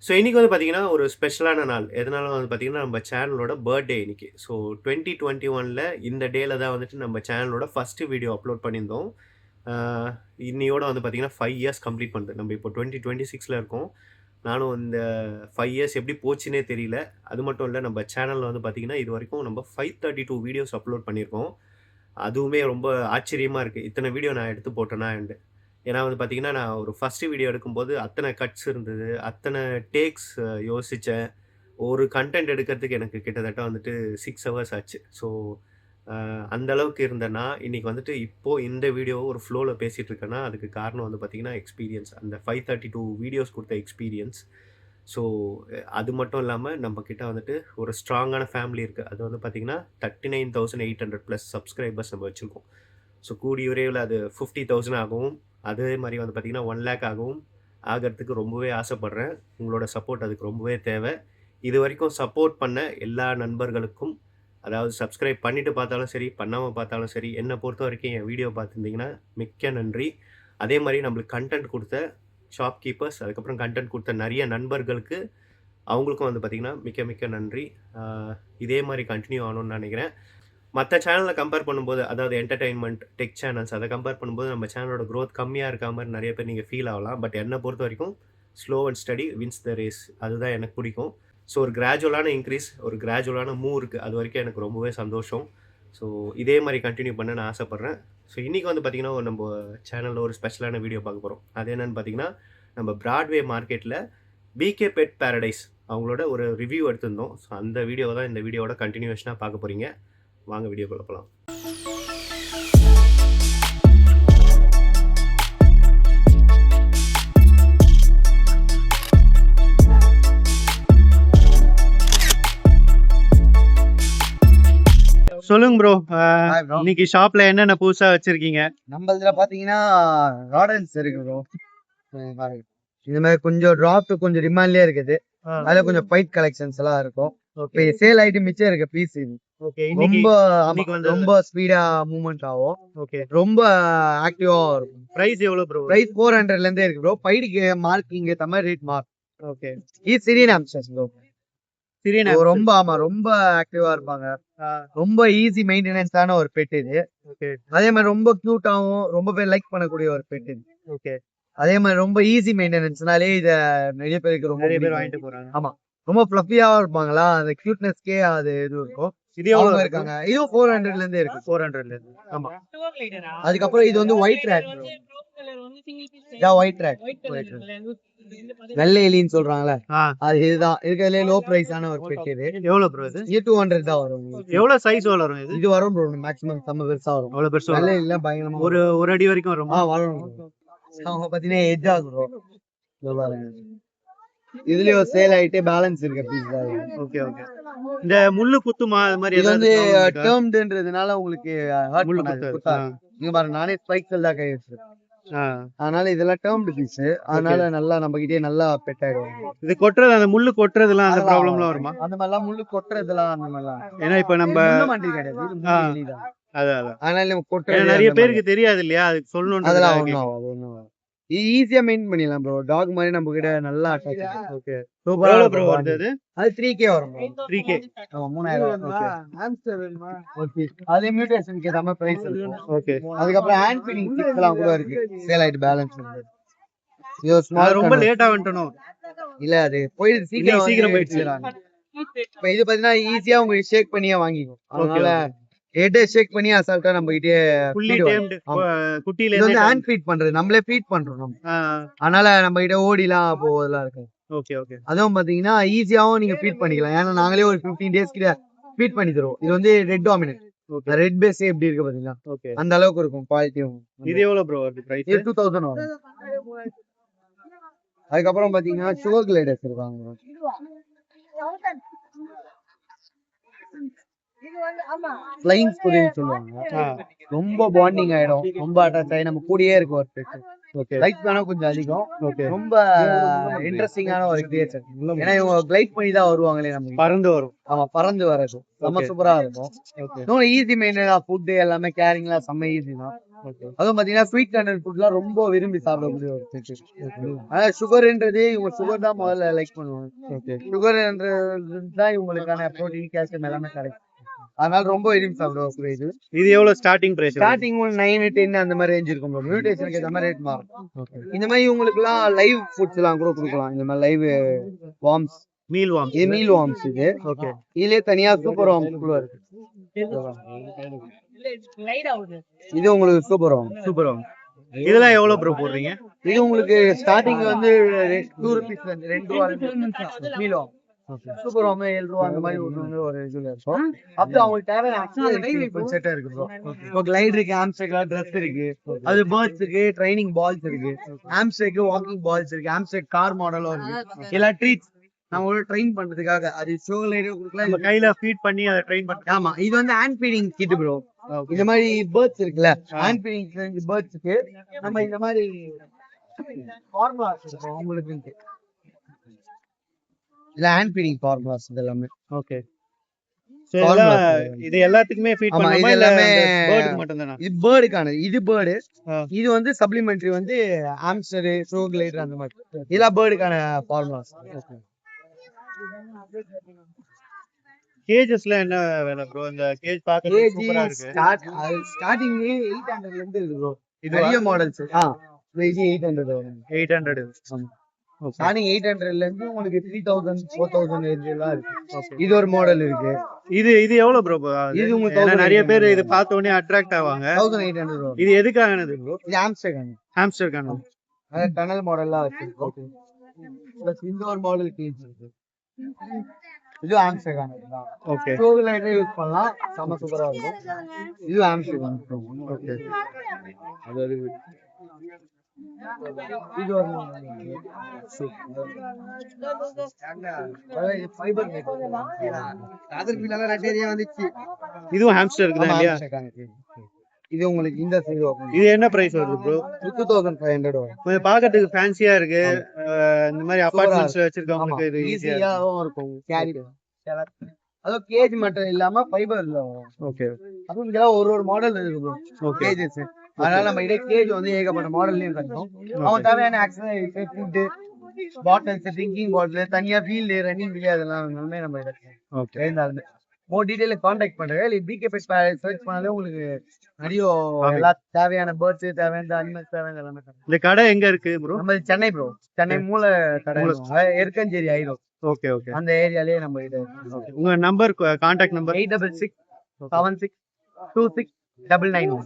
So இன்னைக்கு வந்து பார்த்தீங்கன்னா, ஒரு ஸ்பெஷலான நாள். எதனால வந்து பார்த்தீங்கன்னா, நம்ம சேனலோட பர்த்டே இன்னைக்கு. ஸோ 2021ல இந்த டேல தான் வந்துட்டு நம்ம சேனலோட ஃபர்ஸ்ட்டு வீடியோ அப்லோட் பண்ணியிருந்தோம். ஆ இன்னியோட வந்து பார்த்தீங்கன்னா, 5 இயர்ஸ் கம்ப்ளீட் பண்ணுது. நம்ம இப்போ 2026ல இருக்கோம். நானும் இந்த 5 இயர்ஸ் எப்படி போச்சுன்னே தெரியல. அது மட்டும் இல்ல, நம்ம சேனல்ல வந்து பார்த்தீங்கன்னா, இதுவரைக்கும் நம்ம 532 வீடியோஸ் அப்லோட் பண்ணியிருக்கோம். அதுவுமே ரொம்ப ஆச்சரியமா இருக்கு. இத்தன வீடியோ நான் எடுத்து போட்டேனான்ட்டு. ஏன்னா வந்து பார்த்தீங்கன்னா, நான் ஒரு ஃபர்ஸ்ட்டு வீடியோ எடுக்கும்போது அத்தன கட்ஸ் இருந்தது. அத்தன டேக்ஸ் யோசிச்சேன். ஒரு கன்டென்ட் எடுக்கிறதுக்கு எனக்கு கிட்டத்தட்ட வந்துட்டு 6 ஹவர்ஸ் ஆச்சு. ஸோ, அந்த அளவுக்கு இருந்த நான், இன்னைக்கு வந்துட்டு இப்போ இந்த வீடியோவ ஒரு ஃப்ளோல பேசிட்டு இருக்கேன்னா, அதுக்கு காரணம் வந்து பார்த்தீங்கன்னா, எக்ஸ்பீரியன்ஸ். அந்த 532 வீடியோஸ் குடுத்த எக்ஸ்பீரியன்ஸ். ஸோ, அது மட்டும் இல்லாம நம்மகிட்ட வந்துட்டு ஒரு ஸ்ட்ராங்கான ஃபேமிலி இருக்கு. அது வந்து பார்த்தீங்கன்னா, 39,800 பிளஸ் சப்ஸ்கிரைபர்ஸ் நம்ம வச்சிருக்கோம். ஸோ, கூடிய விரைவில அது 50,000 ஆகவும், அதே மாரி வந்து பார்த்தீங்கன்னா, 1,00,000 ஆகவும் ஆகறதுக்கு ரொம்பவே ஆசைப்படுறேன். உங்களோட சப்போர்ட் அதுக்கு ரொம்பவே தேவை. இதுவரைக்கும் சப்போர்ட் பண்ண எல்லா நண்பர்களுக்கும், அதாவது சப்ஸ்கிரைப் பண்ணிட்டு பார்த்தாலும் சரி, பண்ணாம பார்த்தாலும் சரி, என்ன பொறுத்தவரைக்கும் என் வீடியோ பார்த்துருந்தீங்கன்னா, மிக்க நன்றி. அதே மாரி நம்மளுக்கு கன்டென்ட் குடுத்த ஷாப்கீப்பர்ஸ், அதுக்கப்புறம் கன்டென்ட் குடுத்த நெறைய நண்பர்களுக்கு, அவங்களுக்கும் வந்து பார்த்தீங்கன்னா, மிக்க மிக்க நன்றி. ஆ இதே மாரி கன்டின்யூ ஆகணும்னு நெனைக்கிறேன். மத்த சேனல கம்பேர் பண்ணும்போது, அதாவது என்டர்டெயின்மென்ட், டெக் சேனல்ஸ் அத கம்பேர் பண்ணும்போது நம்ம சேனலோட குரோத் கம்மியா இருக்கா மாரி நெறைய பேர் நீங்க ஃபீல் ஆகலாம். பட் என்ன பொறுத்தவரைக்கும் slow and steady wins the race. அதுதான் எனக்கு பிடிக்கும். ஸோ ஒரு கிராஜுவலான இன்கிரீஸ், ஒரு கிராஜுவலான மூவ் இருக்கு. அதுவரைக்கும் எனக்கு ரொம்பவே சந்தோஷம். ஸோ இதே மாரி கன்டின்யூ பண்ண நான் ஆசைப்படுறேன். ஸோ இன்னைக்கு வந்து பார்த்தீங்கன்னா, நம்ப சேனல்ல ஒரு ஸ்பெஷலான வீடியோ பார்க்க போறோம். அது என்னன்னு பார்த்தீங்கன்னா, நம்ம பிராட்வே மார்க்கெட்ல பிகே பெட் பாரடைஸ் அவங்களோட ஒரு ரிவ்யூ எடுத்திருந்தோம். ஸோ அந்த வீடியோவ தான் இந்த வீடியோவோட கன்டினியூவேஷனா பார்க்க போறீங்க. வாங்க வீடியோக்குள்ள போலாம். சொல்லுங்க ப்ரோ. Hi bro. இன்னைக்கு ஷாப்ல என்னென்ன புதுசா வச்சிருக்கீங்க? நம்ம இதுல பாத்தீங்கன்னா கார்டன்ஸ் இருக்கு ப்ரோ. பாருங்க. இந்த மாதிரி கொஞ்சம் டிராப் கொஞ்சம் டிமாண்ட்லயே இருக்குது. அதுல கொஞ்சம் ஃபைட் கலெக்ஷன்ஸ் எல்லாம் இருக்கும். ஓகே. இப்போ சேல் ஆயிட்டு மிச்சம் இருக்க பீஸ் இது. ஓகே. இன்னைக்கு ரொம்ப இன்னைக்கு வந்தது. ரொம்ப ஸ்பீடா மூவ்மெண்ட் ஆகும். ஓகே. ரொம்ப ஆக்டிவா இருக்கும். பிரைஸ் எவ்வளவு ப்ரோ? பிரைஸ் 400ல இருந்தே இருக்கு ப்ரோ. ஃபைடுக்கு மார்க்கிங் ஏத்த மாதிரி ரேட் மார்க். ஓகே. இது சிரியன் ஆம்ஸ்டர்ஸ் ப்ரோ. சிரியன் ரொம்ப ரொம்ப ஆக்டிவா இருப்பாங்க. ரொம்ப ஈஸி மெயின்டெனன்ஸான ஒரு பெட் இது. ஓகே. அதே மாதிரி ரொம்ப கியூட்டாவும் ரொம்ப பேர் லைக் பண்ணக்கூடிய ஒரு பெட் இது. ஓகே. அதே மாதிரி ரொம்ப ஈஸி மெயின்டெனன்ஸ்னாலே இத நிறைய பேருக்கு ரொம்ப நிறைய பேர் பிடிக்கும். வாங்கிட்டு போறாங்க. ஆமா, ரொம்ப ஃப்ளஃபியாவும் இருப்பாங்களா, அந்த கியூட்னஸ்க்கே அது இது இருக்கும். இது எவ்வளவு அவங்க இருக்காங்க. இதுவும் 400ல இருந்தே இருக்கு. 400ல இருந்து. ஆமா. அதுக்கப்புறம் இது வந்து ஒயிட் ரேட் ப்ரோ. இதான் ஒயிட் ரேட். வெள்ளை எலின்னு சொல்றாங்கல்ல, அது இதுதான். இருக்கிறதுலே லோ பிரைஸான ஒரு பெட் இது. எவ்வளவு ப்ரோ இது? இது 200 தான் வரும். எவ்வளவு சைஸ் வரும் இது? இது வரும் ப்ரோ, மேக்ஸிமம் செம்ம பெருசா வரும். அவ்வளவு பெருசா வெள்ளை வரும். எலிலாம் பயங்கரமா ஒரு ஒரு அடி வரைக்கும் வரும். வரும். அவங்க பாத்தீங்கன்னா எட்ஜ் ஆகும் ப்ரோ. இதோ பாருங்க. இதுலயும் சேல் ஆயிட்டே பேலன்ஸ் இருக்க பீஸ் தான். Okay okay. இந்த முள்ளு குத்துமா அது மாதிரி இது வந்து ஏதாவது டேர்ம்டுன்றதுனால உங்களுக்கு ஹர்ட் முள்ளு பண்ணாது. குத்தாது. குத்தாது. இங்க பாருங்க, நானே ஸ்பைக்ஸ் தான் கை வச்சிருக்கேன். அதனால இதெல்லாம் டேர்ம்டு பீஸ். அதனால நல்லா நம்ம கிட்டே நல்லா பெட் ஆயிடும். இது கொட்டுறது, அந்த முள்ளு கொட்டுறதுலாம் அந்த ப்ராப்ளம்லாம் வருமா? அந்த மாதிரிலாம் முள்ளு கொட்டுறதுலாம் அந்த மாதிரிலாம். ஏன்னா இப்ப நம்ம முள்ளு மாட்டி கிடையாது. இது முள்ளு எலிதான். அதான் அதனால நம்ம ஏன்னா கொட்டுறது நிறைய அந்த பேருக்கு தெரியாது இல்லையா? அதுக்கு சொல்லணும். அதெல்லாம் ஒண்ணும் ஆகாது, ஒண்ணும் ஆகாது. ஈஸியா மெயின்டைன் பண்ணிடலாம் ப்ரோ. டாக் மாதிரி நம்ம கிட்ட நல்லா அட்டாச். ஓகே. சூப்பரா எவ்வளவு ப்ரோ ப்ரோ வருது அது? அது 3K வரும் bro. 3K. ஆமா, 3000. ஓகே. ஹாம்ஸ்டர் வேணுமா? ஓகே. அதே மியூட்டேஷனுக்கு ஏத்த மாதிரி பிரைஸ் இருக்கும். ஓகே. அதுக்கப்புறம் ஹேண்ட் ஃபீடிங் கிட்ஸ்லாம் கூட இருக்கு. சேல் ஆயிட்டு பேலன்ஸ் இருக்கு. இது ஸ்மால் ரொம்ப லேட்டா வந்துட்டனோ? இல்ல, அது போயிடுது, சீக்கிரம் சீக்கிரம் போயிடுச்சு. இப்போ இது பாத்தீங்கன்னா ஈஸியா உங்களுக்கு ஷேக் பண்ணியே வாங்கிக்கும். அதனால ஹெட் ஷேக் பண்ணி அசால்ட்டா நம்ம கிட்டே ஃபுல்லி டேம்டு குட்டில இது வந்து ஹேண்ட் ஃபீட் பண்றது, நம்மளே ஃபீட் பண்றோம் நம்ம. அதனால நம்ம கிட்ட ஓடிலாம் போவதெல்லாம் இருக்கு. Okay okay. அதுவும் பாத்தீங்கன்னா ஈஸியாவும் நீங்க ஃபீட் பண்ணிக்கலாம். ஏன்னா நாங்களே ஒரு 15 டேஸ் கிட்ட ஃபீட் பண்ணி தருவோம். இது வந்து ரெட் டாமினன்ட். ரெட் பேஸ் எப்படி இருக்கு பாத்தீங்களா? ஓகே. அந்த அளவுக்கு இருக்கும் குவாலிட்டியும். இது எவ்வளவு ப்ரோ வருது பிரைஸ்? இது 2000 வரும். அதுக்கப்புறம் பாத்தீங்கன்னா சுகர் கிளைடர்ஸ் இருக்காங்க. ஃப்ளைங் ஸ்குரில்னு சொல்லுவாங்க. ரொம்ப பாண்டிங் ஆயிடும், ரொம்ப அட்டாச் ஆகி நம்ம கூடயே இருக்கும் ஒரு பெட். ஓகே. லைட் வேணா கொஞ்சம் அதிகம். ஓகே. ரொம்ப இன்ட்ரெஸ்டிங்கான ஒரு கிரியேச்சர். ஏன்னா இவங்க கிளைட் பண்ணி தான் வருவாங்களே, நம்ம பறந்து வரும். ஆமா, பறந்து வர்றது செம்ம சூப்பரா இருக்கும். இன்னும் ஈஸி மெயின்டெய்ன். ஃபுட் எல்லாமே கேரிங்லாம் செம்ம ஈஸி தான். அதுவும் பாத்தீங்கன்னா ஸ்வீட் கண்டென்ட் ஃபுட்லாம் ரொம்ப விரும்பி சாப்பிடக்கூடிய ஒரு fish. ஆனா சுகர்ன்றது இவங்க சுகர் தான் முதல்ல லைக் பண்ணுவாங்க. சுகர்ன்றது தான் இவங்களுக்கான ப்ரோட்டீன் கால்சியம் எல்லாமே கிடைக்கும். அதனால ரொம்ப விரும்பி சாப்பிடுவாங்க இது. இது எவ்வளவு ஸ்டார்டிங் பிரைஸ்? ஸ்டார்டிங் 9 10 அந்த மாதிரி ரேஞ்ச் இருக்கும் ப்ரோ. மியூட்டேஷனுக்கு ஏத்த மாதிரி ரேட் மாறும். இந்த மாதிரி இவங்களுக்குலாம் லைவ் ஃபுட்ஸ் எல்லாம் கூட கொடுக்கலாம். இந்த மாதிரி லைவ் வார்ம்ஸ், மீல் வார்ம். இது மீல் வார்ம்ஸ் இது. ஓகே. இதுலயே தனியா சூப்பர் வார்ம்ஸ் கூட இருக்கு. இது உங்களுக்கு சூப்பர் வார்ம். Super warm. இதெல்லாம் எவ்வளவு ப்ரோ போடுறீங்க? இது உங்களுக்கு ஸ்டார்டிங் வந்து 2 ரூபீஸ்ல இருந்து 2 ரூபா மீல் வார்ம். சூப்பர் வார்ம் 7 ரூபா அந்த மாதிரி ஒரு இதுல இருக்கும். அப்ப அவங்களுக்கு தேவையான ஆக்சஸரி செட் இருக்கு ப்ரோ. இப்போ கிளைட் இருக்கு, ஆம்ஸ்டெக்ல ட்ரெஸ் இருக்கு. அது பேர்ட்ஸ்க்கு ட்ரைனிங் பால்ஸ் இருக்கு. ஆம்ஸ்டெக் வாக்கிங் பால்ஸ் இருக்கு. ஆம்ஸ்டெக் கார் மாடலும் இருக்கு. எல்லா ட்ரீட்ஸ் நம்ம ட்ரெயின் பண்றதுக்காக அது ஷோ லைட் கொடுக்கலாம். நம்ம கையில ஃபீட் பண்ணி அதை ட்ரெயின் பண்ணி. ஆமா, இது வந்து ஹேண்ட் ஃபீடிங் கிட் ப்ரோ. இந்த மாதிரி பேர்ட்ஸ் இருக்குல்ல, ஹேண்ட் ஃபீடிங் பேர்ட்ஸ்க்கு நம்ம இந்த மாதிரி ஃபார்முலாஸ் இருக்கும் உங்களுக்கு. இல்ல ஹேண்ட் ஃபீடிங் ஃபார்முலாஸ் இதெல்லாம். ஓகே. இது எல்லாத்துக்குமே ஃபீட் ஆமா, பண்ணுமா இது இல்ல எல்லாமே பேர்டுக்கு மட்டும் தானா? இது பேர்டுக்கானது. இது பேர்டு. இது வந்து சப்ளிமெண்டரி வந்து ஆம்ஸ்டர், ஷோ கிளைடர் அந்த மாதிரி. இதெல்லாம் பேர்டுக்கான ஃபார்முலாஸ். ஓகே. கேஜஸ்ல என்ன வேலை ப்ரோ? இந்த கேஜ் பார்க்க சூப்பரா இருக்கு. ஸ்டார்டிங் 800 ல இருந்து இருக்கு ப்ரோ. இது நிறைய மாடல்ஸ். இது 800 வரும். 800. ஸ்டார்டிங் 800 ல இருந்து உங்களுக்கு 3000 4000 எல்லாம் இருக்கு. இது ஒரு மாடல் இருக்கு. இது எவ்வளவு ப்ரோ? இது உங்களுக்கு நிறைய பேர் இது பார்த்த உடனே அட்ராக்ட் ஆவாங்க. 1800 வரும். இது எதுக்கானது ப்ரோ? இது ஆம்ஸ்டர்கான. ஹாம்ஸ்டர்கான. அது டனல் மாடல்லாம் இருக்கு. ஓகே. ப்ளஸ் இந்த ஒரு மாடல் கேஜ் இருக்கு. இது ஆம்ஸ்டர்கான. ஓகே. ஷோ கிளைடர் யூஸ் பண்ணலாம். செம சூப்பரா இருக்கும். இது ஆம்ஸ்டர்கான. ஓகே. அது இது ஒரு ஃபைபர் நெட். அதற்கு நல்ல ரேட் வந்துச்சு. இதுவும் ஹாம்ஸ்டர் இருக்குதா இல்லையா? இது உங்களுக்கு இந்த சைடு ஓபன். இது என்ன பிரைஸ் வருது ப்ரோ? 2500 வரும். கொஞ்சம் பார்க்கிறதுக்கு ஃபேன்சியா இருக்கு. இந்த மாதிரி அபார்ட்மெண்ட்ஸ்ல வச்சிருக்கவங்களுக்கு இது ஈஸியாவும் இருக்கும். கேரி அது கேஜ் மட்டும் இல்லாம ஃபைபர்ல வரும். ஓகே. அதுவும் இதெல்லாம் ஒரு மாடல் இருக்கு ப்ரோ. ஓகே. கேஜஸ். அதனால நம்ம இதே கேஜ் வந்து ஏகப்பட்ட மாடல்லயும் கிடைக்கும். அவன் தேவையான ஆக்சஸரிஸ், ஃபுட், பாட்டில்ஸ், ட்ரிங்கிங் பாட்டில், தனியா ஃபீல்டு, ரன்னிங் வீல் அதெல்லாம் எல்லாமே நம்ம எடுக்கலாம். ஓகே. இருந்தாலுமே மோர் டீடைல கான்டாக்ட் பண்றேன். இல்லை பிகே பெட் சர்ச் பண்ணாலே உங்களுக்கு நிறைய எல்லா தேவையான பேர்ட்ஸ், தேவையான அனிமல்ஸ், தேவையான எல்லாமே. இந்த கடை எங்க இருக்கு ப்ரோ? நம்ம சென்னை ப்ரோ. சென்னை மூல கடை எருக்கஞ்சேரி ஐரோ. Okay okay. அந்த ஏரியாலயே நம்ம இது. உங்க நம்பர், கான்டாக்ட் நம்பர்? 866 76 26 991.